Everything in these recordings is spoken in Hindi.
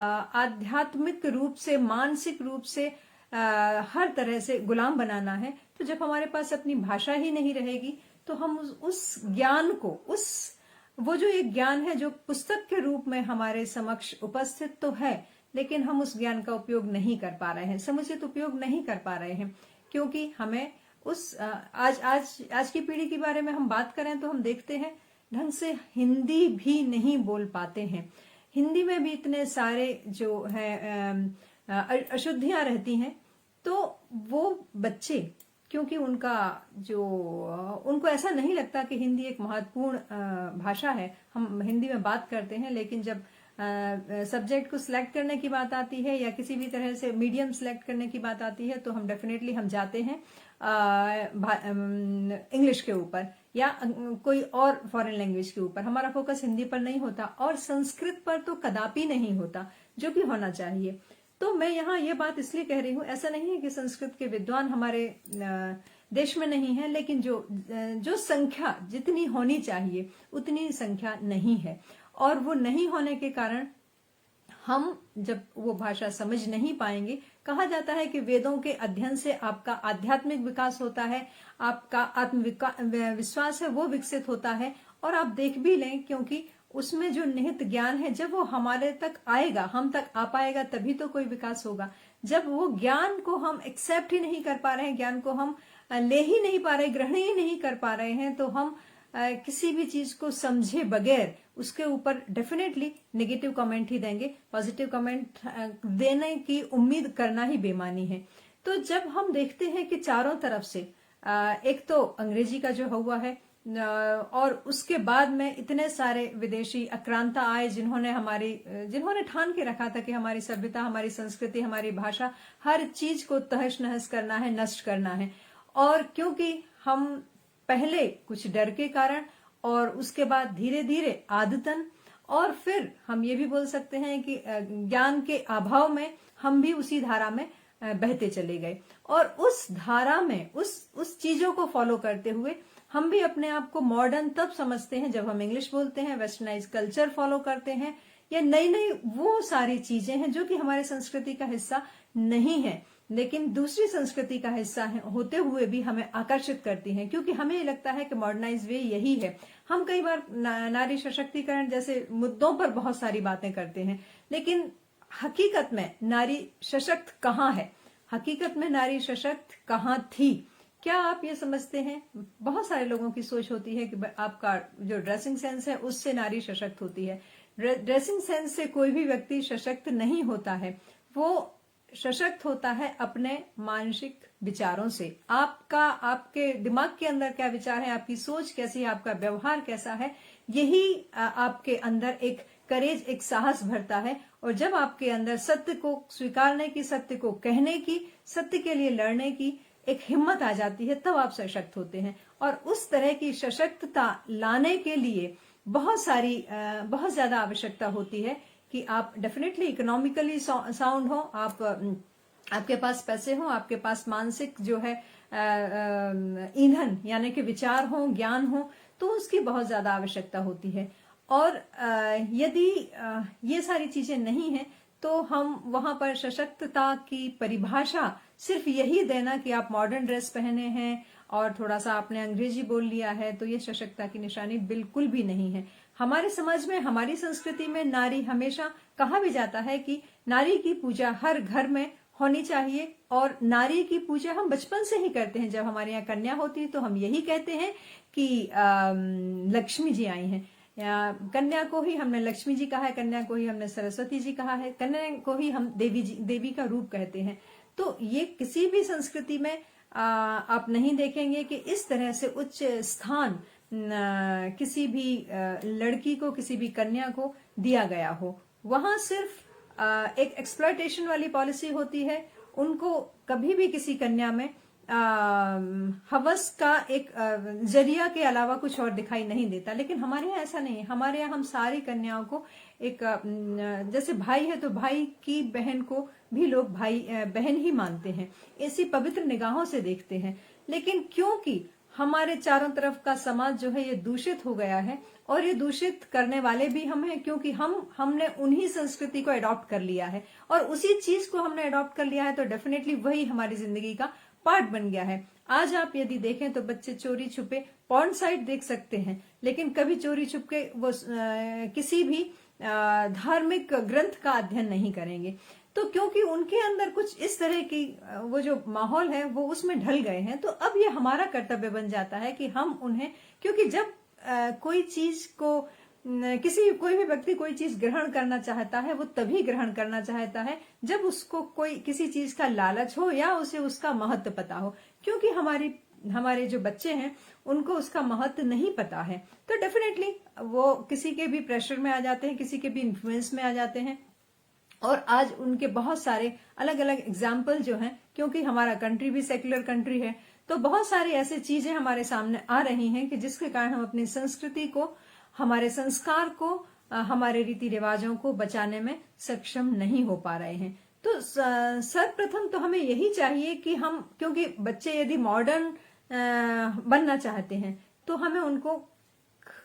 आध्यात्मिक रूप से, मानसिक रूप से हर तरह से गुलाम बनाना है, तो जब हमारे पास अपनी भाषा ही नहीं रहेगी तो हम उस ज्ञान को, वो जो एक ज्ञान है जो पुस्तक के रूप में हमारे समक्ष उपस्थित तो है, लेकिन हम उस ज्ञान का उपयोग नहीं कर पा रहे हैं, समुचित उपयोग नहीं कर पा रहे हैं, क्योंकि हमें आज की पीढ़ी के बारे में हम बात करें तो हम देखते हैं ढंग से हिंदी भी नहीं बोल पाते हैं। हिंदी में भी इतने सारे जो है अशुद्धियां रहती हैं, तो वो बच्चे, क्योंकि उनको ऐसा नहीं लगता कि हिंदी एक महत्वपूर्ण भाषा है। हम हिंदी में बात करते हैं, लेकिन जब सब्जेक्ट को सिलेक्ट करने की बात आती है या किसी भी तरह से मीडियम सिलेक्ट करने की बात आती है, तो हम डेफिनेटली हम जाते हैं इंग्लिश के ऊपर या कोई और फॉरेन लैंग्वेज के ऊपर। हमारा फोकस हिंदी पर नहीं होता और संस्कृत पर तो कदापि नहीं होता, जो कि होना चाहिए। तो मैं यहाँ ये बात इसलिए कह रही हूँ, ऐसा नहीं है कि संस्कृत के विद्वान हमारे देश में नहीं है, लेकिन जो संख्या जितनी होनी चाहिए उतनी संख्या नहीं है, और वो नहीं होने के कारण हम जब वो भाषा समझ नहीं पाएंगे। कहा जाता है कि वेदों के अध्ययन से आपका आध्यात्मिक विकास होता है, आपका आत्मविश्वास है वो विकसित होता है, और आप देख भी लें, क्योंकि उसमें जो निहित ज्ञान है जब वो हमारे तक आएगा, हम तक आ पाएगा, तभी तो कोई विकास होगा। जब वो ज्ञान को हम एक्सेप्ट ही नहीं कर पा रहे हैं, ज्ञान को हम ले ही नहीं पा रहे, ग्रहण ही नहीं कर पा रहे हैं, तो हम किसी भी चीज को समझे बगैर उसके ऊपर डेफिनेटली नेगेटिव कमेंट ही देंगे। पॉजिटिव कमेंट देने की उम्मीद करना ही बेमानी है। तो जब हम देखते हैं कि चारों तरफ से एक तो अंग्रेजी का जो हुआ है, और उसके बाद में इतने सारे विदेशी आक्रांता आए जिन्होंने ठान के रखा था कि हमारी सभ्यता, हमारी संस्कृति, हमारी भाषा, हर चीज को तहस नहस करना है, नष्ट करना है। और क्योंकि हम पहले कुछ डर के कारण और उसके बाद धीरे धीरे आदतन, और फिर हम ये भी बोल सकते हैं कि ज्ञान के अभाव में हम भी उसी धारा में बहते चले गए, और उस धारा में उस चीजों को फॉलो करते हुए हम भी अपने आप को मॉडर्न तब समझते हैं जब हम इंग्लिश बोलते हैं, वेस्टर्नाइज कल्चर फॉलो करते हैं, या नई नई वो सारी चीजें हैं जो कि हमारे संस्कृति का हिस्सा नहीं है, लेकिन दूसरी संस्कृति का हिस्सा होते हुए भी हमें आकर्षित करती हैं, क्योंकि हमें ये लगता है कि मॉडर्नाइज वे यही है। हम कई बार नारी सशक्तिकरण जैसे मुद्दों पर बहुत सारी बातें करते हैं, लेकिन हकीकत में नारी सशक्त कहाँ है, हकीकत में नारी सशक्त कहाँ थी? क्या आप ये समझते हैं? बहुत सारे लोगों की सोच होती है कि आपका जो ड्रेसिंग सेंस है उससे नारी सशक्त होती है। ड्रेसिंग सेंस से कोई भी व्यक्ति सशक्त नहीं होता है, वो सशक्त होता है अपने मानसिक विचारों से। आपके दिमाग के अंदर क्या विचार है, आपकी सोच कैसी है, आपका व्यवहार कैसा है, यही आपके अंदर एक करेज, एक साहस भरता है। और जब आपके अंदर सत्य को स्वीकारने की, सत्य को कहने की, सत्य के लिए लड़ने की एक हिम्मत आ जाती है, तब आप सशक्त होते हैं। और उस तरह की सशक्तता लाने के लिए बहुत ज्यादा आवश्यकता होती है कि आप डेफिनेटली इकोनॉमिकली साउंड हो, आपके पास पैसे हो, आपके पास मानसिक जो है ईंधन यानी कि विचार हो, ज्ञान हो, तो उसकी बहुत ज्यादा आवश्यकता होती है। और यदि ये सारी चीजें नहीं है, तो हम वहां पर सशक्तता की परिभाषा सिर्फ यही देना कि आप मॉडर्न ड्रेस पहने हैं और थोड़ा सा आपने अंग्रेजी बोल लिया है, तो ये सशक्तता की निशानी बिल्कुल भी नहीं है। हमारे समाज में, हमारी संस्कृति में नारी हमेशा कहा भी जाता है कि नारी की पूजा हर घर में होनी चाहिए, और नारी की पूजा हम बचपन से ही करते हैं। जब हमारे यहाँ कन्या होती है तो हम यही कहते हैं कि लक्ष्मी जी आई हैं, कन्या को ही हमने लक्ष्मी जी कहा है, कन्या को ही हमने सरस्वती जी कहा है, कन्या को ही हम देवी का रूप कहते हैं। तो ये किसी भी संस्कृति में आप नहीं देखेंगे कि इस तरह से उच्च स्थान किसी भी लड़की को, किसी भी कन्या को दिया गया हो। वहां सिर्फ एक एक्सप्लॉयटेशन वाली पॉलिसी होती है। उनको कभी भी किसी कन्या में हवस का एक जरिया के अलावा कुछ और दिखाई नहीं देता। लेकिन हमारे यहाँ ऐसा नहीं है। हमारे यहाँ हम सारी कन्याओं को एक जैसे भाई है तो भाई की बहन को भी लोग भाई बहन ही मानते हैं, ऐसी पवित्र निगाहों से देखते हैं। लेकिन क्योंकि हमारे चारों तरफ का समाज जो है ये दूषित हो गया है, और ये दूषित करने वाले भी हम हैं, क्योंकि हमने उन्हीं संस्कृति को अडॉप्ट कर लिया है, और उसी चीज को हमने अडॉप्ट कर लिया है, तो डेफिनेटली वही हमारी जिंदगी का पार्ट बन गया है। आज आप यदि देखें तो बच्चे चोरी छुपे पॉर्न साइट देख सकते हैं, लेकिन कभी चोरी छुप के वो किसी भी धार्मिक ग्रंथ का अध्ययन नहीं करेंगे। तो क्योंकि उनके अंदर कुछ इस तरह की वो जो माहौल है वो उसमें ढल गए हैं, तो अब ये हमारा कर्तव्य बन जाता है कि हम उन्हें, क्योंकि जब कोई चीज को कोई भी व्यक्ति कोई चीज ग्रहण करना चाहता है, वो तभी ग्रहण करना चाहता है जब उसको कोई किसी चीज का लालच हो या उसे उसका महत्व पता हो। क्योंकि हमारे जो बच्चे हैं उनको उसका महत्व नहीं पता है, तो डेफिनेटली वो किसी के भी प्रेशर में आ जाते हैं, किसी के भी इन्फ्लुएंस में आ जाते हैं। और आज उनके बहुत सारे अलग अलग एग्जाम्पल जो हैं, क्योंकि हमारा कंट्री भी सेक्युलर कंट्री है, तो बहुत सारी ऐसी चीजें हमारे सामने आ रही हैं कि जिसके कारण हम अपनी संस्कृति को, हमारे संस्कार को, हमारे रीति रिवाजों को बचाने में सक्षम नहीं हो पा रहे हैं। तो सर्वप्रथम तो हमें यही चाहिए कि हम, क्योंकि बच्चे यदि मॉडर्न बनना चाहते हैं तो हमें उनको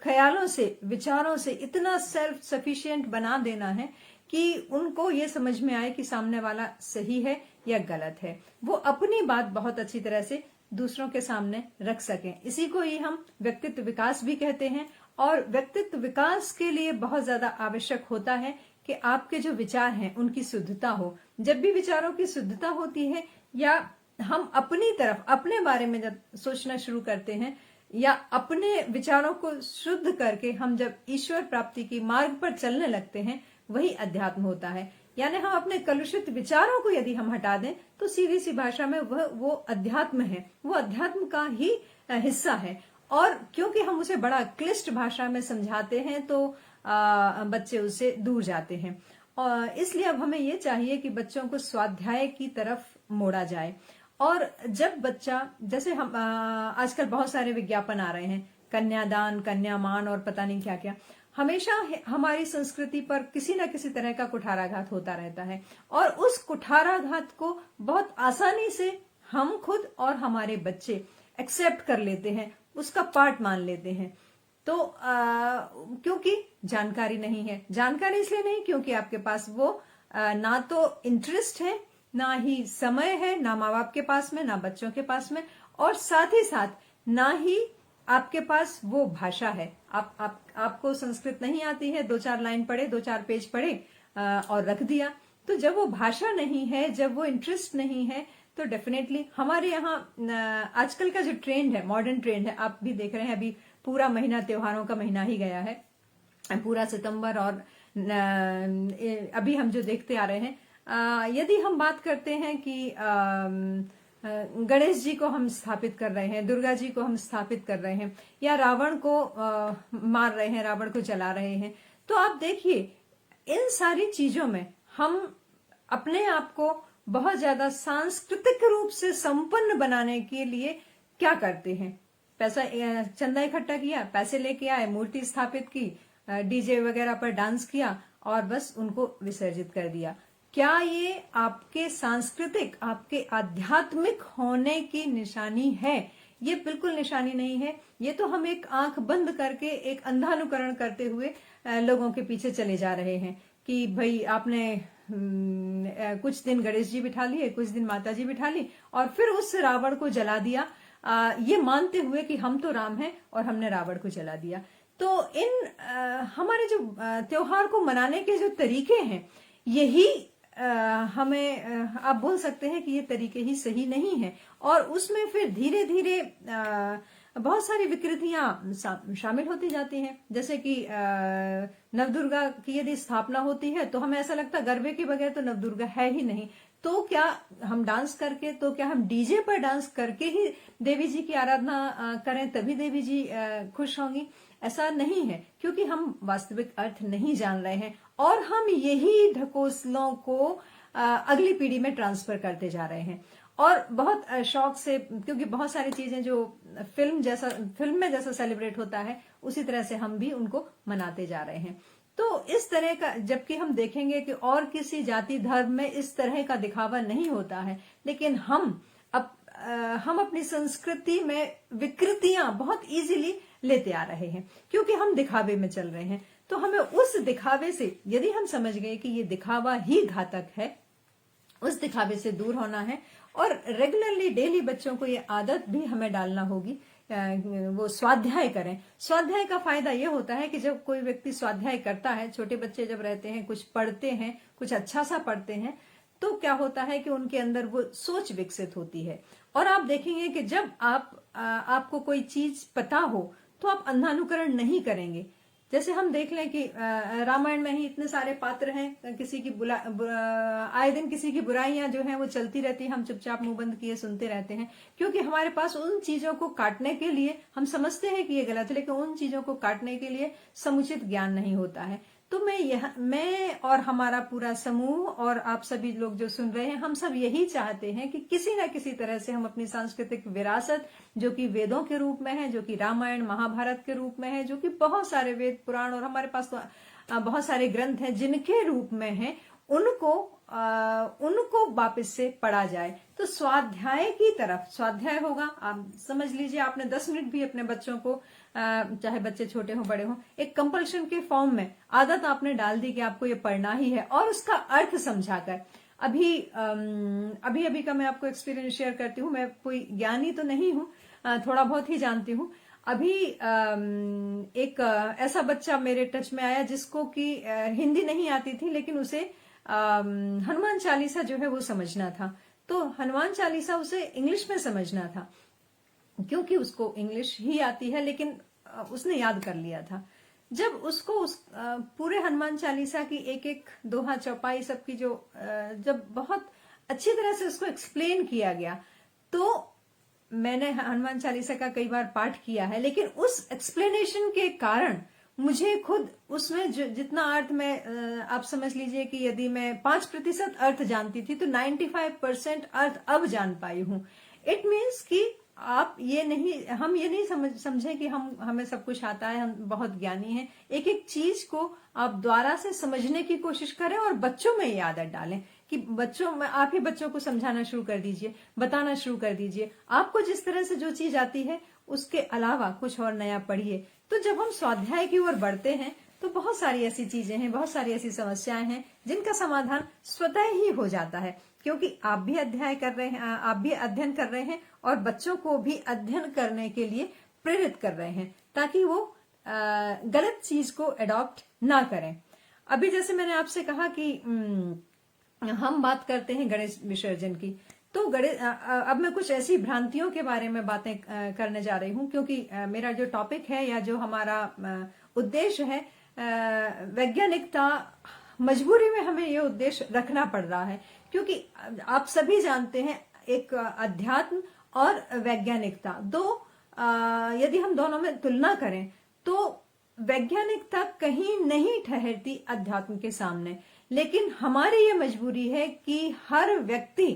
ख्यालों से, विचारों से इतना सेल्फ सफिशिएंट बना देना है कि उनको ये समझ में आए कि सामने वाला सही है या गलत है, वो अपनी बात बहुत अच्छी तरह से दूसरों के सामने रख सकें। इसी को ही हम व्यक्तित्व विकास भी कहते हैं, और व्यक्तित्व विकास के लिए बहुत ज्यादा आवश्यक होता है कि आपके जो विचार हैं उनकी शुद्धता हो। जब भी विचारों की शुद्धता होती है, या हम अपनी तरफ अपने बारे में जब सोचना शुरू करते हैं, या अपने विचारों को शुद्ध करके हम जब ईश्वर प्राप्ति की मार्ग पर चलने लगते हैं, वही अध्यात्म होता है। यानी हम अपने कलुषित विचारों को यदि हम हटा दें तो सीधी सी भाषा में वो अध्यात्म है, वो अध्यात्म का ही हिस्सा है। और क्योंकि हम उसे बड़ा क्लिष्ट भाषा में समझाते हैं तो बच्चे उससे दूर जाते हैं। और इसलिए अब हमें ये चाहिए कि बच्चों को स्वाध्याय की तरफ मोड़ा जाए। और जब बच्चा, जैसे हम आजकल बहुत सारे विज्ञापन आ रहे हैं, कन्यादान, कन्यामान और पता नहीं क्या क्या, हमेशा हमारी संस्कृति पर किसी न किसी तरह का कुठाराघात होता रहता है, और उस कुठाराघात को बहुत आसानी से हम खुद और हमारे बच्चे एक्सेप्ट कर लेते हैं, उसका पार्ट मान लेते हैं। तो क्योंकि जानकारी नहीं है, जानकारी इसलिए नहीं क्योंकि आपके पास वो ना तो इंटरेस्ट है, ना ही समय है, ना माँ बाप के पास में, ना बच्चों के पास में, और साथ ही साथ ना ही आपके पास वो भाषा है। आपको संस्कृत नहीं आती है, 2-4 लाइन पढ़े, 2-4 पेज पढ़े और रख दिया। तो जब वो भाषा नहीं है, जब वो इंटरेस्ट नहीं है, तो डेफिनेटली हमारे यहाँ आजकल का जो ट्रेंड है, मॉडर्न ट्रेंड है, आप भी देख रहे हैं, अभी पूरा महीना त्योहारों का महीना ही गया है, पूरा सितंबर, और अभी हम जो देखते आ रहे हैं, यदि हम बात करते हैं कि गणेश जी को हम स्थापित कर रहे हैं, दुर्गा जी को हम स्थापित कर रहे हैं, या रावण को मार रहे हैं, रावण को जला रहे हैं, तो आप देखिए इन सारी चीजों में हम अपने आप को बहुत ज्यादा सांस्कृतिक रूप से संपन्न बनाने के लिए क्या करते हैं? पैसा, चंदा इकट्ठा किया, पैसे लेके आए, मूर्ति स्थापित की, डीजे वगैरह पर डांस किया और बस उनको विसर्जित कर दिया। क्या ये आपके सांस्कृतिक, आपके आध्यात्मिक होने की निशानी है? ये बिल्कुल निशानी नहीं है। ये तो हम एक आंख बंद करके एक अंधानुकरण करते हुए लोगों के पीछे चले जा रहे हैं कि भाई आपने कुछ दिन गणेश जी बिठा लिए, कुछ दिन माता जी बिठा ली, और फिर उस रावण को जला दिया, ये मानते हुए कि हम तो राम हैं और हमने रावण को जला दिया। तो इन हमारे जो त्योहार को मनाने के जो तरीके हैं, यही हमें आप बोल सकते हैं कि ये तरीके ही सही नहीं है, और उसमें फिर धीरे धीरे बहुत सारी विकृतियां शामिल होती जाती हैं। जैसे कि नवदुर्गा की यदि स्थापना होती है तो हमें ऐसा लगता है गरबे के बगैर तो नवदुर्गा है ही नहीं, तो क्या हम डांस करके, तो क्या हम डीजे पर डांस करके ही देवी जी की आराधना करें तभी देवी जी खुश होंगी? ऐसा नहीं है, क्योंकि हम वास्तविक अर्थ नहीं जान रहे हैं, और हम यही ढकोसलों को अगली पीढ़ी में ट्रांसफर करते जा रहे हैं। और बहुत शौक से, क्योंकि बहुत सारी चीजें जो फिल्म में जैसा सेलिब्रेट होता है उसी तरह से हम भी उनको मनाते जा रहे हैं। तो इस तरह का, जबकि हम देखेंगे कि और किसी जाति धर्म में इस तरह का दिखावा नहीं होता है, लेकिन हम हम अपनी संस्कृति में विकृतियां बहुत इजीली लेते आ रहे हैं, क्योंकि हम दिखावे में चल रहे हैं। तो हमें उस दिखावे से, यदि हम समझ गए कि ये दिखावा ही घातक है, उस दिखावे से दूर होना है। और रेगुलरली डेली बच्चों को ये आदत भी हमें डालना होगी, वो स्वाध्याय करें। स्वाध्याय का फायदा ये होता है कि जब कोई व्यक्ति स्वाध्याय करता है, छोटे बच्चे जब रहते हैं, कुछ पढ़ते हैं, कुछ अच्छा सा पढ़ते हैं, तो क्या होता है कि उनके अंदर वो सोच विकसित होती है। और आप देखेंगे कि जब आपको कोई चीज पता हो तो आप अंधानुकरण नहीं करेंगे। जैसे हम देख लें कि रामायण में ही इतने सारे पात्र हैं, किसी की आए दिन किसी की बुराइयां जो हैं वो चलती रहती हैं, हम चुपचाप मुंह बंद किए सुनते रहते हैं, क्योंकि हमारे पास उन चीजों को काटने के लिए, हम समझते हैं कि ये गलत है, लेकिन उन चीजों को काटने के लिए समुचित ज्ञान नहीं होता है। तो मैं और हमारा पूरा समूह और आप सभी लोग जो सुन रहे हैं, हम सब यही चाहते हैं कि किसी न किसी तरह से हम अपनी सांस्कृतिक विरासत, जो कि वेदों के रूप में है, जो कि रामायण महाभारत के रूप में है, जो कि बहुत सारे वेद पुराण और हमारे पास तो बहुत सारे ग्रंथ हैं जिनके रूप में है, उनको वापस से पढ़ा जाए। तो स्वाध्याय की तरफ, स्वाध्याय होगा, आप समझ लीजिए, आपने 10 मिनट भी अपने बच्चों को, चाहे बच्चे छोटे हो बड़े हो, एक कंपल्शन के फॉर्म में आदत आपने डाल दी कि आपको ये पढ़ना ही है, और उसका अर्थ समझाकर। अभी का मैं आपको एक्सपीरियंस शेयर करती हूँ। मैं कोई ज्ञानी तो नहीं हूँ, थोड़ा बहुत ही जानती हूँ। अभी एक ऐसा बच्चा मेरे टच में आया जिसको कि हिंदी नहीं आती थी, लेकिन उसे हनुमान चालीसा जो है वो समझना था। तो हनुमान चालीसा उसे इंग्लिश में समझना था, क्योंकि उसको इंग्लिश ही आती है, लेकिन उसने याद कर लिया था। जब उसको पूरे हनुमान चालीसा की एक एक दोहा चौपाई सबकी जो जब बहुत अच्छी तरह से उसको एक्सप्लेन किया गया, तो मैंने हनुमान चालीसा का कई बार पाठ किया है, लेकिन उस एक्सप्लेनेशन के कारण मुझे खुद उसमें जितना अर्थ में, आप समझ लीजिए कि यदि मैं 5% अर्थ जानती थी, तो 95% अर्थ अब जान पाई हूं। इट मीन्स कि हम ये नहीं समझे कि हमें सब कुछ आता है, हम बहुत ज्ञानी हैं। एक एक चीज को आप द्वारा से समझने की कोशिश करें और बच्चों में ये आदत डालें कि बच्चों में आप ही बच्चों को समझाना शुरू कर दीजिए, बताना शुरू कर दीजिए। आपको जिस तरह से जो चीज आती है उसके अलावा कुछ और नया पढ़िए। तो जब हम स्वाध्याय की ओर बढ़ते हैं तो बहुत सारी ऐसी चीजें हैं, बहुत सारी ऐसी समस्याएं हैं जिनका समाधान स्वतः ही हो जाता है, क्योंकि आप भी अध्ययन कर रहे हैं और बच्चों को भी अध्ययन करने के लिए प्रेरित कर रहे हैं, ताकि वो गलत चीज को एडॉप्ट ना करें। अभी जैसे मैंने आपसे कहा कि हम बात करते हैं गणेश विसर्जन की, तो अब मैं कुछ ऐसी भ्रांतियों के बारे में बातें करने जा रही हूं, क्योंकि मेरा जो टॉपिक है या जो हमारा उद्देश्य है, वैज्ञानिकता, मजबूरी में हमें ये उद्देश्य रखना पड़ रहा है, क्योंकि आप सभी जानते हैं एक अध्यात्म और वैज्ञानिकता यदि हम दोनों में तुलना करें तो वैज्ञानिकता कहीं नहीं ठहरती अध्यात्म के सामने। लेकिन हमारी ये मजबूरी है कि हर व्यक्ति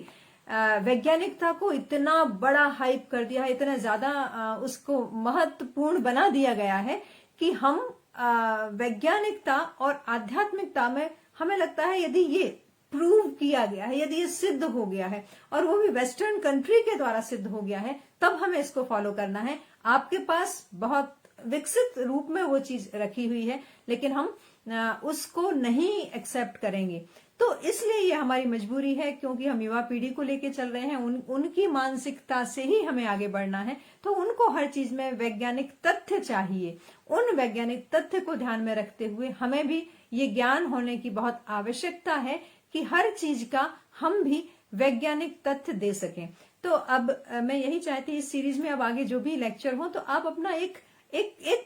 वैज्ञानिकता को इतना बड़ा हाइप कर दिया है, इतना ज्यादा उसको महत्वपूर्ण बना दिया गया है कि हम वैज्ञानिकता और आध्यात्मिकता में हमें लगता है यदि ये प्रूव किया गया है, यदि ये सिद्ध हो गया है, और वो भी वेस्टर्न कंट्री के द्वारा सिद्ध हो गया है, तब हमें इसको फॉलो करना है। आपके पास बहुत विकसित रूप में वो चीज रखी हुई है, लेकिन हम उसको नहीं एक्सेप्ट करेंगे। तो इसलिए ये हमारी मजबूरी है, क्योंकि हम युवा पीढ़ी को लेके चल रहे हैं, उनकी मानसिकता से ही हमें आगे बढ़ना है। तो उनको हर चीज में वैज्ञानिक तथ्य चाहिए। उन वैज्ञानिक तथ्य को ध्यान में रखते हुए हमें भी ये ज्ञान होने की बहुत आवश्यकता है कि हर चीज का हम भी वैज्ञानिक तथ्य दे सकें। तो अब मैं यही चाहती इस सीरीज में अब आगे जो भी लेक्चर हो, तो आप अपना एक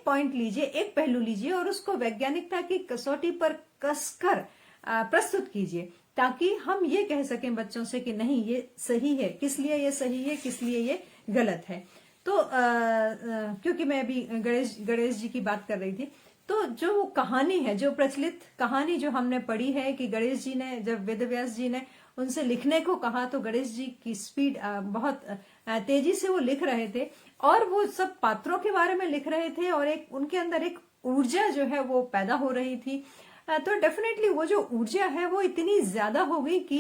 पॉइंट लीजिए, एक पहलू लीजिए और उसको वैज्ञानिकता की कसौटी पर कसकर प्रस्तुत कीजिए, ताकि हम ये कह सकें बच्चों से कि नहीं, ये सही है, किस लिए ये सही है, किस लिए ये गलत है। तो क्योंकि मैं अभी गणेश जी की बात कर रही थी, तो जो कहानी है, जो प्रचलित कहानी जो हमने पढ़ी है कि गणेश जी ने, जब वेदव्यास जी ने उनसे लिखने को कहा, तो गणेश जी की स्पीड बहुत तेजी से वो लिख रहे थे, और वो सब पात्रों के बारे में लिख रहे थे, और उनके अंदर एक ऊर्जा जो है वो पैदा हो रही थी। तो डेफिनेटली वो जो ऊर्जा है वो इतनी ज्यादा हो गई कि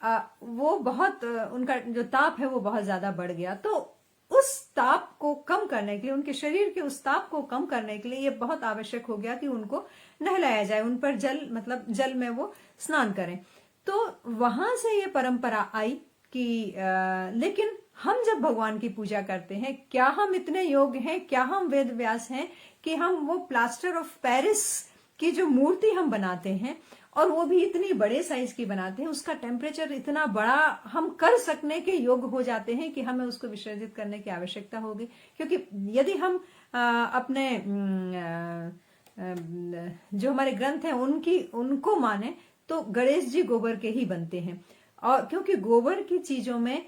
वो बहुत उनका जो ताप है वो बहुत ज्यादा बढ़ गया। तो उस ताप को कम करने के लिए, उनके शरीर के उस ताप को कम करने के लिए ये बहुत आवश्यक हो गया कि उनको नहलाया जाए, उन पर जल मतलब जल में वो स्नान करें। तो वहां से ये परंपरा आई कि लेकिन हम जब भगवान की पूजा करते हैं, क्या हम इतने योग्य हैं, क्या हम वेद व्यास हैं कि हम वो प्लास्टर ऑफ पेरिस की जो मूर्ति हम बनाते हैं, और वो भी इतनी बड़े साइज की बनाते हैं, उसका टेम्परेचर इतना बड़ा हम कर सकने के योग्य हो जाते हैं कि हमें उसको विसर्जित करने की आवश्यकता होगी। क्योंकि यदि हम अपने जो हमारे ग्रंथ हैं उनको माने तो गणेश जी गोबर के ही बनते हैं, और क्योंकि गोबर की चीजों में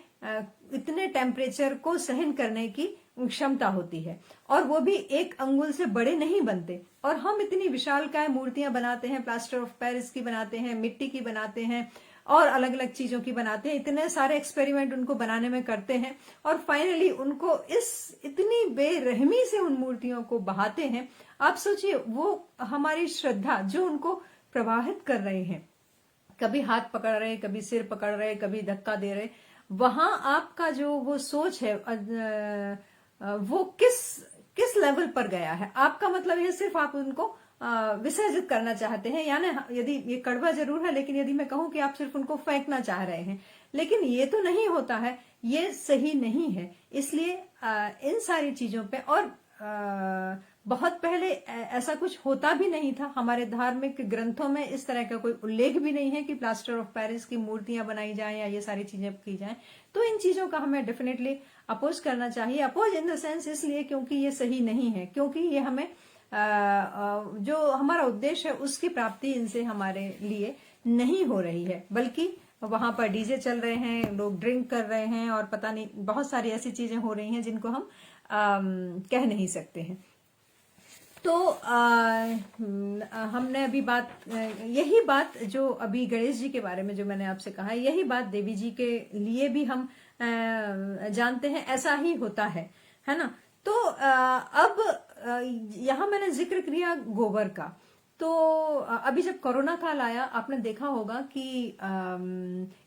इतने टेम्परेचर को सहन करने की क्षमता होती है, और वो भी 1 अंगुल से बड़े नहीं बनते। और हम इतनी विशालकाय मूर्तियां बनाते हैं, प्लास्टर ऑफ पेरिस की बनाते हैं, मिट्टी की बनाते हैं, और अलग अलग चीजों की बनाते हैं, इतने सारे एक्सपेरिमेंट उनको बनाने में करते हैं, और फाइनली उनको इतनी बेरहमी से उन मूर्तियों को बहाते हैं। आप सोचिए, वो हमारी श्रद्धा जो उनको प्रवाहित कर रहे हैं, कभी हाथ पकड़ रहे, कभी सिर पकड़ रहे, कभी धक्का दे रहे, वहां आपका जो वो सोच है वो किस लेवल पर गया है। आपका मतलब ये सिर्फ आप उनको विसर्जित करना चाहते हैं, यानी यदि ये कड़वा जरूर है, लेकिन यदि मैं कहूं कि आप सिर्फ उनको फेंकना चाह रहे हैं, लेकिन ये तो नहीं होता है, ये सही नहीं है। इसलिए इन सारी चीजों पे, और बहुत पहले ऐसा कुछ होता भी नहीं था, हमारे धार्मिक ग्रंथों में इस तरह का कोई उल्लेख भी नहीं है कि प्लास्टर ऑफ पेरिस की मूर्तियां बनाई जाएं या ये सारी चीजें की जाएं। तो इन चीजों का हमें डेफिनेटली अपोज करना चाहिए। अपोज इन द सेंस इसलिए क्योंकि ये सही नहीं है, क्योंकि ये हमें जो हमारा उद्देश्य है उसकी प्राप्ति इनसे हमारे लिए नहीं हो रही है, बल्कि वहां पर डीजे चल रहे हैं, लोग ड्रिंक कर रहे हैं, और पता नहीं बहुत सारी ऐसी चीजें हो रही हैं जिनको हम कह नहीं सकते हैं। तो हमने अभी यही बात जो अभी गणेश जी के बारे में जो मैंने आपसे कहा, यही बात देवी जी के लिए भी हम जानते हैं, ऐसा ही होता है ना। तो अब यहाँ मैंने जिक्र किया गोबर का। तो अभी जब कोरोना काल आया, आपने देखा होगा कि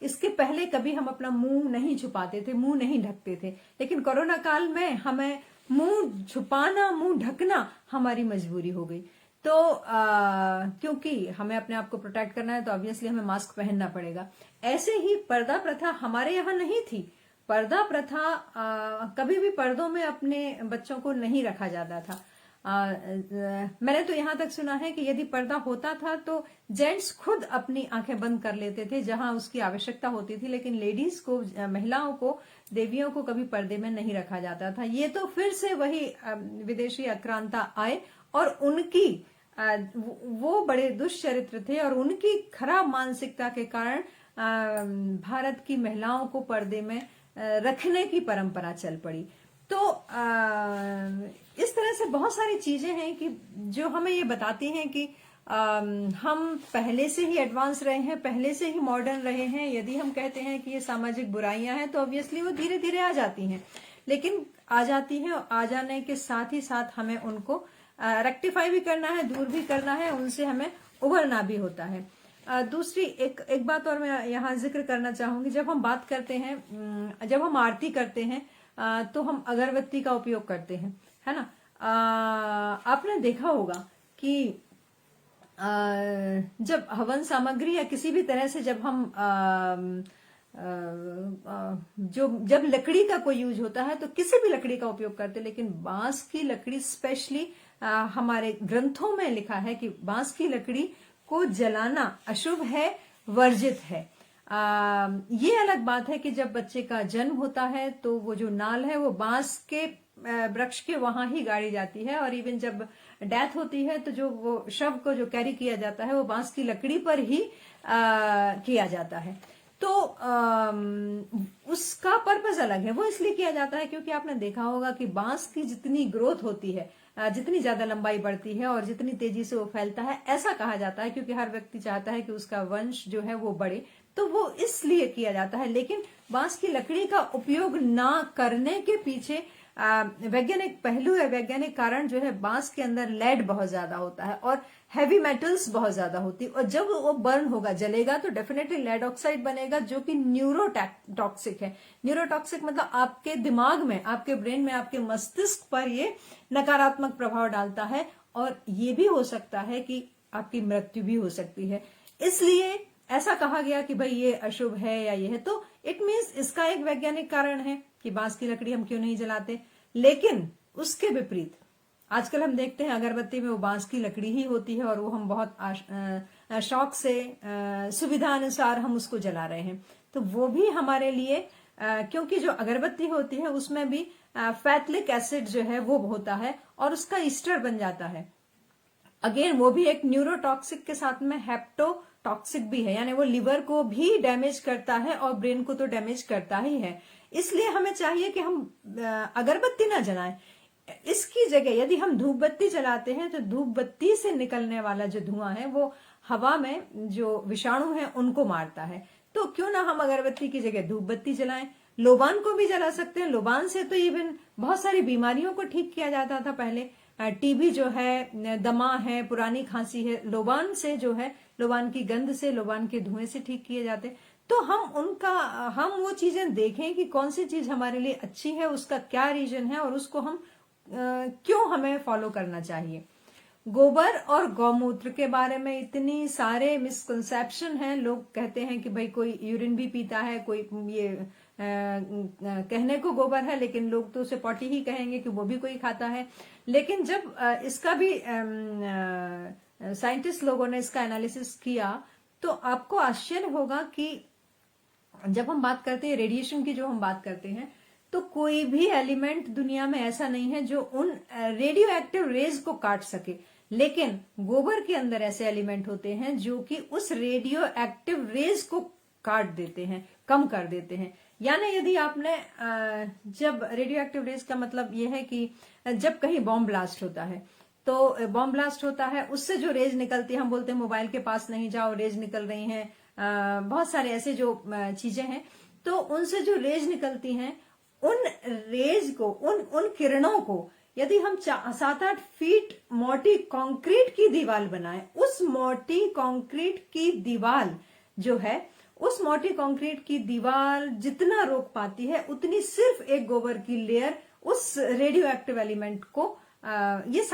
इसके पहले कभी हम अपना मुंह नहीं छुपाते थे, मुंह नहीं ढकते थे, लेकिन कोरोना काल में हमें मुंह छुपाना, मुंह ढकना हमारी मजबूरी हो गई। तो क्योंकि हमें अपने आप को प्रोटेक्ट करना है, तो ऑब्वियसली हमें मास्क पहनना पड़ेगा। ऐसे ही पर्दा प्रथा हमारे यहाँ नहीं थी। पर्दा प्रथा कभी भी पर्दों में अपने बच्चों को नहीं रखा जाता था। मैंने तो यहाँ तक सुना है कि यदि पर्दा होता था तो जेंट्स खुद अपनी आंखें बंद कर लेते थे जहां उसकी आवश्यकता होती थी, लेकिन लेडीज को, महिलाओं को, देवियों को कभी पर्दे में नहीं रखा जाता था। ये तो फिर से वही विदेशी आक्रांता आए, और उनकी वो बड़े दुष्चरित्र थे, और उनकी खराब मानसिकता के कारण भारत की महिलाओं को पर्दे में रखने की परंपरा चल पड़ी। तो इस तरह से बहुत सारी चीजें हैं कि जो हमें ये बताती हैं कि हम पहले से ही एडवांस रहे हैं, पहले से ही मॉडर्न रहे हैं। यदि हम कहते हैं कि ये सामाजिक बुराइयां हैं, तो ऑब्वियसली वो धीरे धीरे आ जाती हैं, लेकिन आ जाती हैं, आ जाने के साथ ही साथ हमें उनको रेक्टिफाई भी करना है, दूर भी करना है, उनसे हमें उभरना भी होता है। दूसरी एक बात और मैं यहाँ जिक्र करना चाहूंगी। जब हम बात करते हैं, जब हम आरती करते हैं, तो हम अगरबत्ती का उपयोग करते हैं, है ना। आपने देखा होगा कि जब हवन सामग्री या किसी भी तरह से जब हम जब लकड़ी का कोई यूज होता है तो किसी भी लकड़ी का उपयोग करते हैं, लेकिन बांस की लकड़ी स्पेशली हमारे ग्रंथों में लिखा है कि बांस की लकड़ी को जलाना अशुभ है, वर्जित है। ये अलग बात है कि जब बच्चे का जन्म होता है तो वो जो नाल है वो बांस के वृक्ष के वहां ही गाड़ी जाती है, और इवन जब डेथ होती है तो जो वो शव को जो कैरी किया जाता है वो बांस की लकड़ी पर ही किया जाता है। तो उसका पर्पस अलग है, वो इसलिए किया जाता है क्योंकि आपने देखा होगा कि बांस की जितनी ग्रोथ होती है, जितनी ज्यादा लंबाई बढ़ती है और जितनी तेजी से वो फैलता है, ऐसा कहा जाता है क्योंकि हर व्यक्ति चाहता है कि उसका वंश जो है वो बढ़े, तो वो इसलिए किया जाता है। लेकिन बांस की लकड़ी का उपयोग ना करने के पीछे वैज्ञानिक पहलू है, वैज्ञानिक कारण जो है, बांस के अंदर लेड बहुत ज्यादा होता है और हैवी मेटल्स बहुत ज्यादा होती है, और जब वो बर्न होगा, जलेगा, तो डेफिनेटली लेड ऑक्साइड बनेगा, जो कि न्यूरोटॉक्सिक है। न्यूरोटॉक्सिक मतलब आपके दिमाग में, आपके ब्रेन में, आपके मस्तिष्क पर ये नकारात्मक प्रभाव डालता है, और ये भी हो सकता है कि आपकी मृत्यु भी हो सकती है। इसलिए ऐसा कहा गया कि भाई ये अशुभ है या ये है, तो इट मीन्स इसका एक वैज्ञानिक कारण है कि बांस की लकड़ी हम क्यों नहीं जलाते। लेकिन उसके विपरीत आजकल हम देखते हैं अगरबत्ती में वो बांस की लकड़ी ही होती है, और वो हम बहुत शौक से, सुविधा अनुसार हम उसको जला रहे हैं। तो वो भी हमारे लिए, क्योंकि जो अगरबत्ती होती है उसमें भी फैटलिक एसिड जो है वो होता है, और उसका ईस्टर बन जाता है। अगेन वो भी एक न्यूरोटॉक्सिक के साथ में हेप्टोटॉक्सिक भी है, यानी वो लिवर को भी डैमेज करता है और ब्रेन को तो डैमेज करता ही है। इसलिए हमें चाहिए कि हम अगरबत्ती ना जलाएं। इसकी जगह यदि हम धूप बत्ती जलाते हैं तो धूप बत्ती से निकलने वाला जो धुआं है वो हवा में जो विषाणु है उनको मारता है। तो क्यों ना हम अगरबत्ती की जगह धूप बत्ती जलाएं। लोबान को भी जला सकते हैं। लोबान से तो इवन बहुत सारी बीमारियों को ठीक किया जाता था पहले। टीबी जो है, दमा है, पुरानी खांसी है, लोबान से जो है, लोबान की गंध से, लोबान के धुएं से ठीक किए जाते। तो हम वो चीजें देखें कि कौन सी चीज हमारे लिए अच्छी है, उसका क्या रीजन है, और उसको हम क्यों हमें फॉलो करना चाहिए। गोबर और गौमूत्र के बारे में इतनी सारे मिसकंसेप्शन हैं। लोग कहते हैं कि भाई कोई यूरिन भी पीता है, कोई ये कहने को गोबर है, लेकिन लोग तो उसे पॉटी ही कहेंगे कि वो भी कोई खाता है। लेकिन जब इसका भी साइंटिस्ट लोगों ने इसका एनालिसिस किया तो आपको आश्चर्य होगा कि जब हम बात करते हैं रेडिएशन की, जो हम बात करते हैं, तो कोई भी एलिमेंट दुनिया में ऐसा नहीं है जो उन रेडियो एक्टिव रेज को काट सके। लेकिन गोबर के अंदर ऐसे एलिमेंट होते हैं जो कि उस रेडियो एक्टिव रेज को काट देते हैं, कम कर देते हैं। यानी यदि आपने जब रेडियो एक्टिव रेज का मतलब यह है कि जब कहीं बॉम्ब ब्लास्ट होता है, तो बॉम्ब ब्लास्ट होता है, उससे जो रेज निकलती है, हम बोलते हैं मोबाइल के पास नहीं जाओ, रेज निकल रही हैं, बहुत सारे ऐसे जो चीजें हैं, तो उनसे जो रेज निकलती हैं, उन रेज को, उन किरणों को यदि हम 7-8 फीट मोटी कंक्रीट की दीवार बनाएं, उस मोटी कंक्रीट की दीवार जो है, उस मोटी कंक्रीट की दीवार जितना रोक पाती है, उतनी सिर्फ एक गोबर की लेयर उस रेडियो एक्टिव एलिमेंट को, ये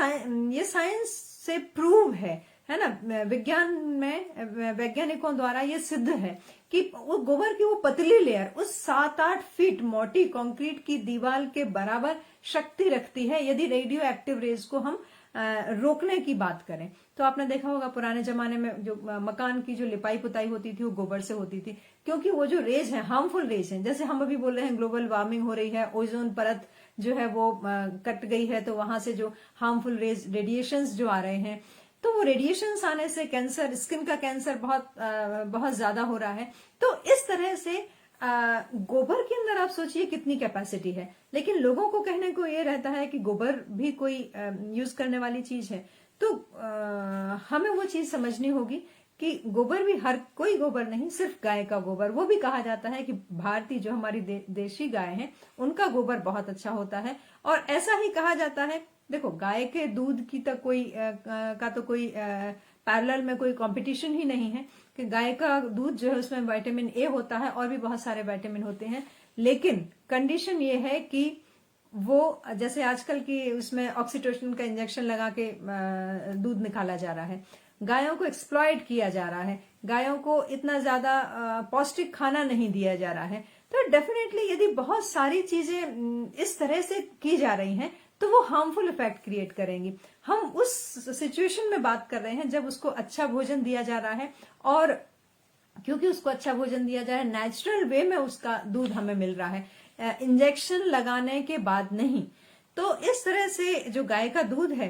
साइंस से प्रूव है ना, विज्ञान में वैज्ञानिकों द्वारा ये सिद्ध है कि वो गोबर की वो पतली लेयर उस 7-8 फीट मोटी कंक्रीट की दीवार के बराबर शक्ति रखती है यदि रेडियो एक्टिव रेज को हम रोकने की बात करें। तो आपने देखा होगा पुराने जमाने में जो मकान की जो लिपाई पुताई होती थी वो गोबर से होती थी, क्योंकि वो जो रेज है, हार्मफुल रेज है, जैसे हम अभी बोल रहे हैं ग्लोबल वार्मिंग हो रही है, ओजोन परत जो है वो कट गई है, तो वहां से जो हार्मफुल रेज, रेडिएशंस जो आ रहे हैं, तो वो रेडिएशंस आने से कैंसर, स्किन का कैंसर बहुत ज्यादा हो रहा है। तो इस तरह से गोबर के अंदर आप सोचिए कितनी कैपेसिटी है, लेकिन लोगों को कहने को ये रहता है कि गोबर भी कोई यूज करने वाली चीज है। तो हमें वो चीज समझनी होगी कि गोबर भी हर कोई गोबर नहीं, सिर्फ गाय का गोबर, वो भी कहा जाता है कि भारतीय जो हमारी देशी गाय हैं उनका गोबर बहुत अच्छा होता है। और ऐसा ही कहा जाता है, देखो गाय के दूध की तो कोई पैरेलल में कोई कंपटीशन ही नहीं है कि गाय का दूध जो है उसमें विटामिन ए होता है और भी बहुत सारे विटामिन होते हैं, लेकिन कंडीशन ये है कि वो जैसे आजकल की उसमें ऑक्सीटोसिन का इंजेक्शन लगा के दूध निकाला जा रहा है, गायों को एक्सप्लॉइट किया जा रहा है, गायों को इतना ज्यादा पौष्टिक खाना नहीं दिया जा रहा है। तो डेफिनेटली यदि बहुत सारी चीजें इस तरह से की जा रही हैं तो वो हार्मफुल इफेक्ट क्रिएट करेंगी। हम उस सिचुएशन में बात कर रहे हैं जब उसको अच्छा भोजन दिया जा रहा है, और क्योंकि उसको अच्छा भोजन दिया जा रहा है, नेचुरल वे में उसका दूध हमें मिल रहा है, इंजेक्शन लगाने के बाद नहीं। तो इस तरह से जो गाय का दूध है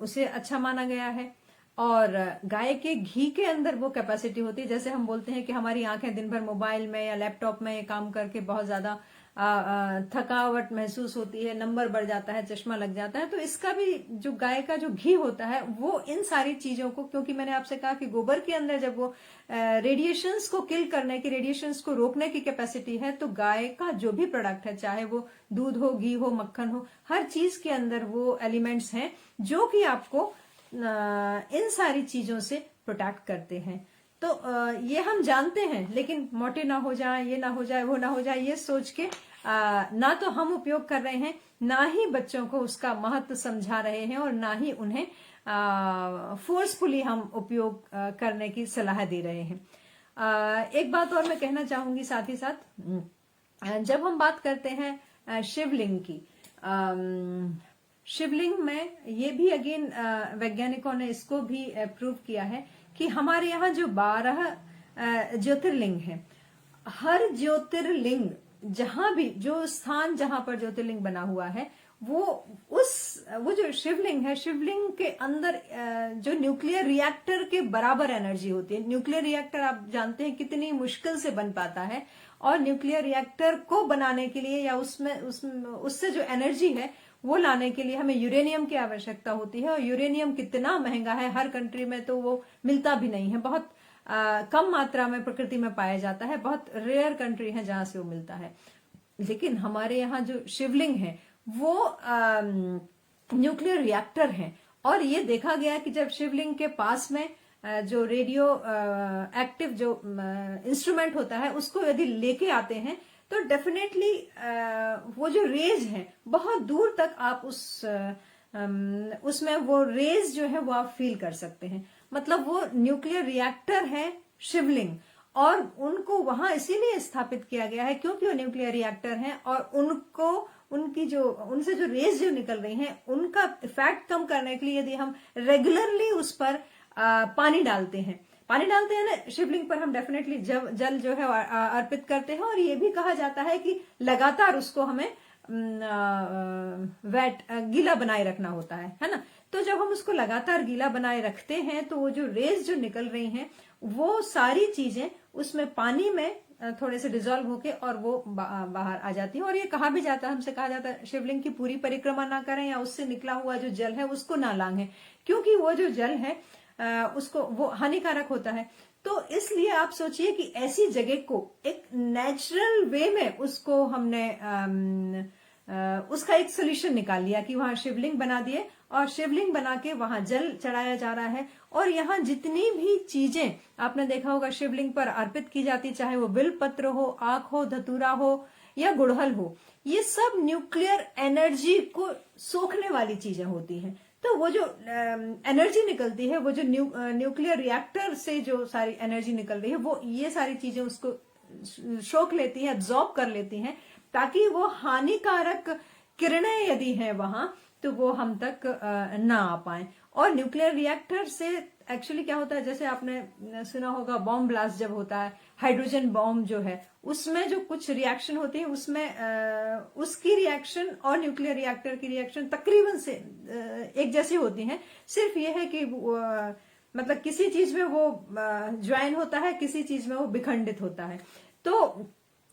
उसे अच्छा माना गया है। और गाय के घी के अंदर वो कैपेसिटी होती है, जैसे हम बोलते हैं कि हमारी आंखें दिन भर मोबाइल में या लैपटॉप में काम करके बहुत ज्यादा थकावट महसूस होती है, नंबर बढ़ जाता है, चश्मा लग जाता है। तो इसका भी जो गाय का जो घी होता है वो इन सारी चीजों को, क्योंकि मैंने आपसे कहा कि गोबर के अंदर जब वो रेडिएशंस को किल करने की, रेडिएशंस को रोकने की कैपेसिटी है, तो गाय का जो भी प्रोडक्ट है, चाहे वो दूध हो, घी हो, मक्खन हो, हर चीज के अंदर वो एलिमेंट्स हैं जो कि आपको इन सारी चीजों से प्रोटेक्ट करते हैं। तो ये हम जानते हैं, लेकिन मोटे ना हो जाए, ये ना हो जाए, वो ना हो जाए, ये सोच के ना तो हम उपयोग कर रहे हैं, ना ही बच्चों को उसका महत्व समझा रहे हैं, और ना ही उन्हें फोर्सफुली हम उपयोग करने की सलाह दे रहे हैं। एक बात और मैं कहना चाहूंगी साथ ही साथ, जब हम बात करते हैं शिवलिंग की, शिवलिंग में ये भी अगेन वैज्ञानिकों ने इसको भी प्रूव किया है कि हमारे यहाँ जो 12 ज्योतिर्लिंग हैं, हर ज्योतिर्लिंग जहां भी, जो स्थान जहां पर ज्योतिर्लिंग बना हुआ है, वो जो शिवलिंग है, शिवलिंग के अंदर जो न्यूक्लियर रिएक्टर के बराबर एनर्जी होती है। न्यूक्लियर रिएक्टर आप जानते हैं कितनी मुश्किल से बन पाता है, और न्यूक्लियर रिएक्टर को बनाने के लिए या उससे जो एनर्जी है वो लाने के लिए हमें यूरेनियम की आवश्यकता होती है, और यूरेनियम कितना महंगा है, हर कंट्री में तो वो मिलता भी नहीं है, बहुत कम मात्रा में प्रकृति में पाया जाता है, बहुत रेयर कंट्री है जहां से वो मिलता है। लेकिन हमारे यहाँ जो शिवलिंग है वो न्यूक्लियर रिएक्टर है, और ये देखा गया कि जब शिवलिंग के पास में जो रेडियो एक्टिव जो इंस्ट्रूमेंट होता है उसको यदि लेके आते हैं, तो डेफिनेटली वो जो रेज है बहुत दूर तक आप उसमें वो रेज जो है वो आप फील कर सकते हैं। मतलब वो न्यूक्लियर रिएक्टर है शिवलिंग, और उनको वहां इसीलिए स्थापित किया गया है क्योंकि वो न्यूक्लियर रिएक्टर हैं, और उनसे जो रेज जो निकल रही हैं उनका इफेक्ट कम करने के लिए यदि हम रेगुलरली उस पर पानी डालते हैं ना शिवलिंग पर, हम डेफिनेटली जल जो है अर्पित करते हैं, और ये भी कहा जाता है कि लगातार उसको हमें गीला बनाए रखना होता है ना। तो जब हम उसको लगातार गीला बनाए रखते हैं तो वो जो रेज जो निकल रही हैं वो सारी चीजें उसमें पानी में थोड़े से डिजोल्व होके और वो बाहर आ जाती है। और ये कहा भी जाता है, हमसे कहा जाता है शिवलिंग की पूरी परिक्रमा ना करें, या उससे निकला हुआ जो जल है उसको ना लांघें, क्योंकि वो जो जल है उसको वो हानिकारक होता है। तो इसलिए आप सोचिए कि ऐसी जगह को एक नेचुरल वे में उसको हमने उसका एक सोल्यूशन निकाल लिया कि वहां शिवलिंग बना दिए, और शिवलिंग बना के वहां जल चढ़ाया जा रहा है। और यहाँ जितनी भी चीजें आपने देखा होगा शिवलिंग पर अर्पित की जाती, चाहे वो बिल पत्र हो, आख हो, धतूरा हो या गुड़हल हो, ये सब न्यूक्लियर एनर्जी को सोखने वाली चीजें होती हैं। तो वो जो एनर्जी निकलती है, वो जो न्यूक्लियर रिएक्टर से जो सारी एनर्जी निकल रही है, वो ये सारी चीजें उसको सोख लेती हैं, एब्जॉर्ब कर लेती हैं, ताकि वो हानिकारक किरणें यदि हैं वहां तो वो हम तक ना आ पाए। और न्यूक्लियर रिएक्टर से एक्चुअली क्या होता है, जैसे आपने सुना होगा बॉम्ब ब्लास्ट जब होता है, हाइड्रोजन बॉम्ब जो है उसमें जो कुछ रिएक्शन होती है, उसमें उसकी रिएक्शन और न्यूक्लियर रिएक्टर की रिएक्शन तकरीबन से एक जैसी होती है। सिर्फ ये है कि मतलब किसी चीज में वो ज्वाइन होता है, किसी चीज में वो विखंडित होता है। तो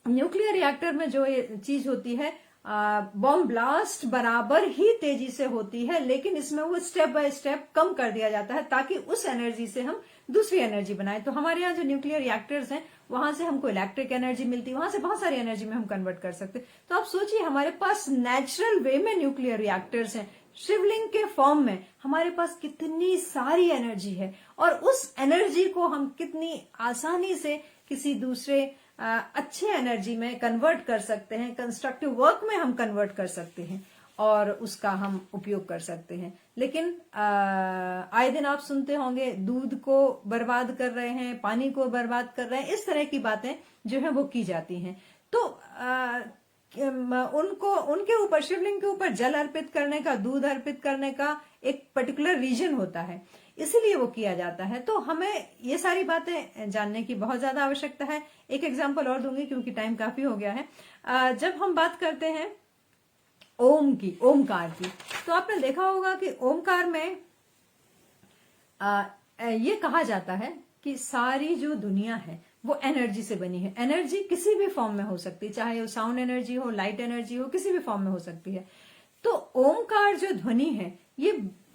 न्यूक्लियर रिएक्टर में जो ये चीज होती है, बॉम्ब ब्लास्ट बराबर ही तेजी से होती है, लेकिन इसमें वो स्टेप बाय स्टेप कम कर दिया जाता है ताकि उस एनर्जी से हम दूसरी एनर्जी बनाए। तो हमारे यहाँ जो न्यूक्लियर रिएक्टर्स हैं वहां से हमको इलेक्ट्रिक एनर्जी मिलती है, वहां से बहुत सारी एनर्जी में हम कन्वर्ट कर सकते हैं। तो आप सोचिए हमारे पास नेचुरल वे में न्यूक्लियर रिएक्टर्स हैं, शिवलिंग के फॉर्म में हमारे पास कितनी सारी एनर्जी है, और उस एनर्जी को हम कितनी आसानी से किसी दूसरे अच्छे एनर्जी में कन्वर्ट कर सकते हैं, कंस्ट्रक्टिव वर्क में हम कन्वर्ट कर सकते हैं और उसका हम उपयोग कर सकते हैं। लेकिन आए दिन आप सुनते होंगे दूध को बर्बाद कर रहे हैं, पानी को बर्बाद कर रहे हैं, इस तरह की बातें जो है वो की जाती हैं। तो उनके ऊपर, शिवलिंग के ऊपर जल अर्पित करने का, दूध अर्पित करने का एक पर्टिकुलर रीजन होता है, इसीलिए वो किया जाता है। तो हमें ये सारी बातें जानने की बहुत ज्यादा आवश्यकता है। एक एग्जांपल और दूंगी क्योंकि टाइम काफी हो गया है। जब हम बात करते हैं ओमकार की, तो आपने देखा होगा कि ओमकार में ये कहा जाता है कि सारी जो दुनिया है वो एनर्जी से बनी है। एनर्जी किसी भी फॉर्म में हो सकती है, चाहे वो साउंड एनर्जी हो, लाइट एनर्जी हो, किसी भी फॉर्म में हो सकती है। तो ओमकार जो ध्वनि है ये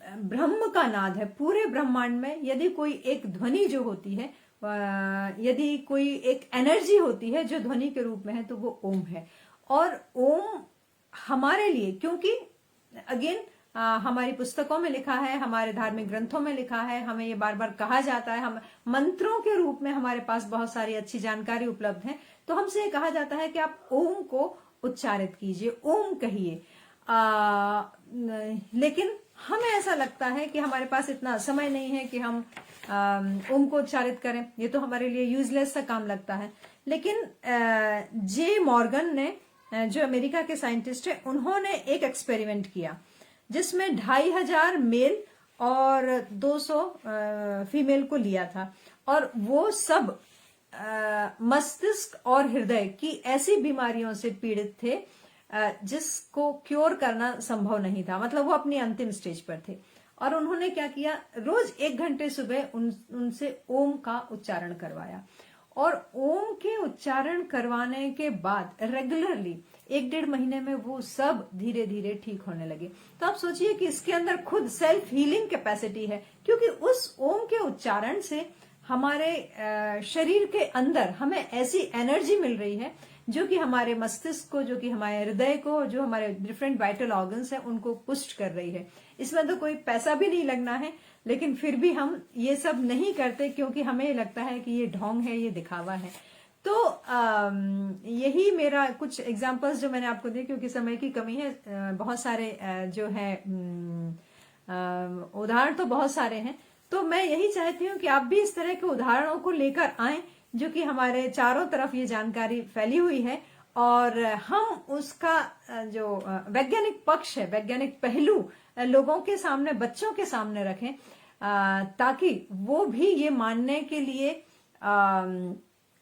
ब्रह्म का नाद है। पूरे ब्रह्मांड में यदि कोई एक ध्वनि जो होती है, यदि कोई एक एनर्जी होती है जो ध्वनि के रूप में है, तो वो ओम है। और ओम हमारे लिए, क्योंकि अगेन हमारी पुस्तकों में लिखा है, हमारे धार्मिक ग्रंथों में लिखा है, हमें ये बार बार कहा जाता है, हम मंत्रों के रूप में हमारे पास बहुत सारी अच्छी जानकारी उपलब्ध है, तो हमसे ये कहा जाता है कि आप ओम को उच्चारित कीजिए, ओम कहिए। लेकिन हमें ऐसा लगता है कि हमारे पास इतना समय नहीं है कि हम ओम को उच्चारित करें, ये तो हमारे लिए यूजलेस सा काम लगता है। लेकिन जे मॉर्गन ने, जो अमेरिका के साइंटिस्ट है, उन्होंने एक एक्सपेरिमेंट किया जिसमें 2500 मेल और 200 फीमेल को लिया था, और वो सब मस्तिष्क और हृदय की ऐसी बीमारियों से पीड़ित थे जिसको क्योर करना संभव नहीं था, मतलब वो अपनी अंतिम स्टेज पर थे। और उन्होंने क्या किया, रोज 1 घंटे सुबह उनसे ओम का उच्चारण करवाया, और ओम के उच्चारण करवाने के बाद रेगुलरली 1-1.5 महीने में वो सब धीरे धीरे ठीक होने लगे। तो आप सोचिए कि इसके अंदर खुद सेल्फ हीलिंग कैपेसिटी है, क्योंकि उस ओम के उच्चारण से हमारे शरीर के अंदर हमें ऐसी एनर्जी मिल रही है जो कि हमारे मस्तिष्क को, जो कि हमारे हृदय को, जो हमारे डिफरेंट वाइटल ऑर्गन्स हैं, उनको पुष्ट कर रही है। इसमें तो कोई पैसा भी नहीं लगना है, लेकिन फिर भी हम ये सब नहीं करते क्योंकि हमें लगता है कि ये ढोंग है, ये दिखावा है। तो यही मेरा कुछ एग्जांपल्स जो मैंने आपको दिए, क्योंकि समय की कमी है, बहुत सारे जो है उदाहरण तो बहुत सारे हैं। तो मैं यही चाहती हूँ कि आप भी इस तरह के उदाहरणों को लेकर आएं, जो कि हमारे चारों तरफ ये जानकारी फैली हुई है, और हम उसका जो वैज्ञानिक पक्ष है, वैज्ञानिक पहलू लोगों के सामने, बच्चों के सामने रखें, ताकि वो भी ये मानने के लिए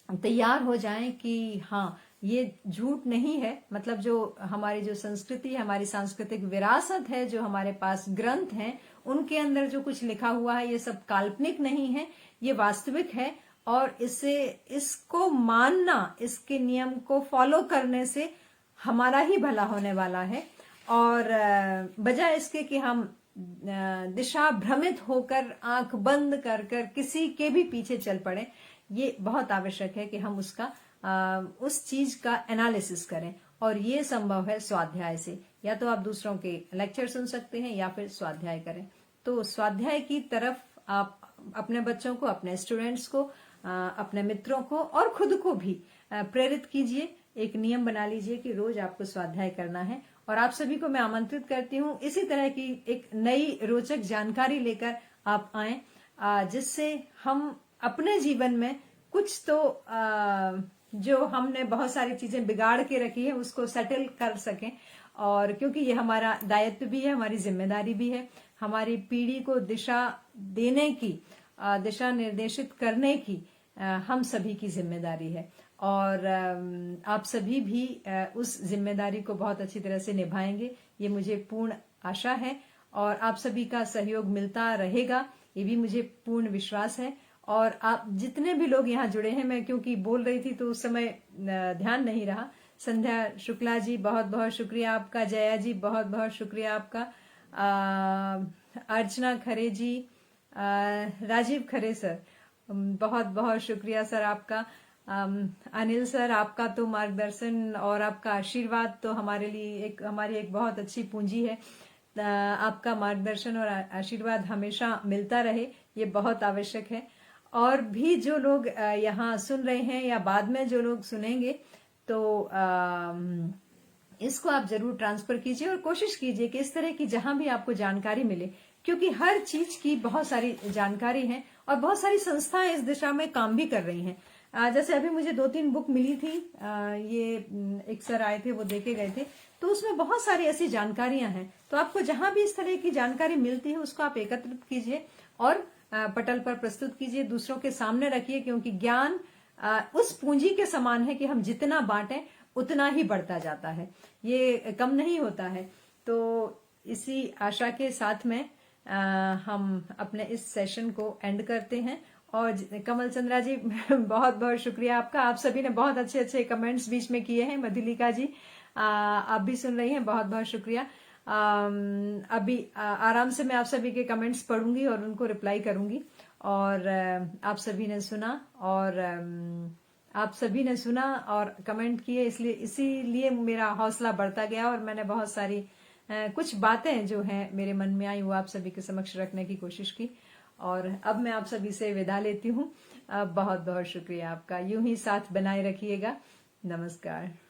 तैयार हो जाएं कि हाँ, ये झूठ नहीं है। मतलब जो हमारी जो संस्कृति है, हमारी सांस्कृतिक विरासत है, जो हमारे पास ग्रंथ हैं, उनके अंदर जो कुछ लिखा हुआ है, ये सब काल्पनिक नहीं है, ये वास्तविक है। और इसको मानना, इसके नियम को फॉलो करने से हमारा ही भला होने वाला है। और बजाय इसके कि हम दिशा भ्रमित होकर, आंख बंद कर कर किसी के भी पीछे चल पड़े, ये बहुत आवश्यक है कि हम उसका उस चीज का एनालिसिस करें। और ये संभव है स्वाध्याय से। या तो आप दूसरों के लेक्चर सुन सकते हैं या फिर स्वाध्याय करें। तो स्वाध्याय की तरफ आप अपने बच्चों को, अपने स्टूडेंट्स को, अपने मित्रों को और खुद को भी प्रेरित कीजिए। एक नियम बना लीजिए कि रोज आपको स्वाध्याय करना है। और आप सभी को मैं आमंत्रित करती हूँ इसी तरह की एक नई रोचक जानकारी लेकर आप आए, जिससे हम अपने जीवन में कुछ तो जो हमने बहुत सारी चीजें बिगाड़ के रखी है उसको सेटल कर सकें। और क्योंकि ये हमारा दायित्व भी है, हमारी जिम्मेदारी भी है, हमारी पीढ़ी को दिशा देने की, दिशा निर्देशित करने की हम सभी की जिम्मेदारी है। और आप सभी भी उस जिम्मेदारी को बहुत अच्छी तरह से निभाएंगे, ये मुझे पूर्ण आशा है। और आप सभी का सहयोग मिलता रहेगा, ये भी मुझे पूर्ण विश्वास है। और आप जितने भी लोग यहाँ जुड़े हैं, मैं क्योंकि बोल रही थी तो उस समय ध्यान नहीं रहा। संध्या शुक्ला जी बहुत बहुत शुक्रिया आपका, जया जी बहुत बहुत शुक्रिया आपका, अर्चना खरे जी, राजीव खरे सर बहुत बहुत शुक्रिया सर आपका, अनिल सर आपका तो मार्गदर्शन और आपका आशीर्वाद तो हमारे लिए हमारी एक बहुत अच्छी पूंजी है। आपका मार्गदर्शन और आशीर्वाद हमेशा मिलता रहे, ये बहुत आवश्यक है। और भी जो लोग यहाँ सुन रहे हैं या बाद में जो लोग सुनेंगे, तो इसको आप जरूर ट्रांसफर कीजिए और कोशिश कीजिए कि इस तरह की जहां भी आपको जानकारी मिले, क्योंकि हर चीज की बहुत सारी जानकारी है और बहुत सारी संस्थाएं इस दिशा में काम भी कर रही हैं। जैसे अभी मुझे 2-3 बुक मिली थी, ये एक सर आए थे, वो देके गए थे, तो उसमें बहुत सारी ऐसी जानकारियां हैं। तो आपको जहां भी इस तरह की जानकारी मिलती है उसको आप एकत्रित कीजिए और पटल पर प्रस्तुत कीजिए, दूसरों के सामने रखिए, क्योंकि ज्ञान उस पूंजी के समान है कि हम जितना बांटें उतना ही बढ़ता जाता है, ये कम नहीं होता है। तो इसी आशा के साथ में हम अपने इस सेशन को एंड करते हैं और कमल चंद्रा जी बहुत बहुत शुक्रिया आपका। आप सभी ने बहुत अच्छे अच्छे कमेंट्स बीच में किए हैं। मधुलिका जी आप भी सुन रही हैं, बहुत बहुत शुक्रिया। अभी आराम से मैं आप सभी के कमेंट्स पढ़ूंगी और उनको रिप्लाई करूंगी। और आप सभी ने सुना और आप सभी ने सुना और कमेंट किए, इसलिए इसीलिए मेरा हौसला बढ़ता गया और मैंने बहुत सारी कुछ बातें जो हैं मेरे मन में आई वो आप सभी के समक्ष रखने की कोशिश की। और अब मैं आप सभी से विदा लेती हूँ। बहुत बहुत शुक्रिया आपका। यूं ही साथ बनाए रखिएगा। नमस्कार।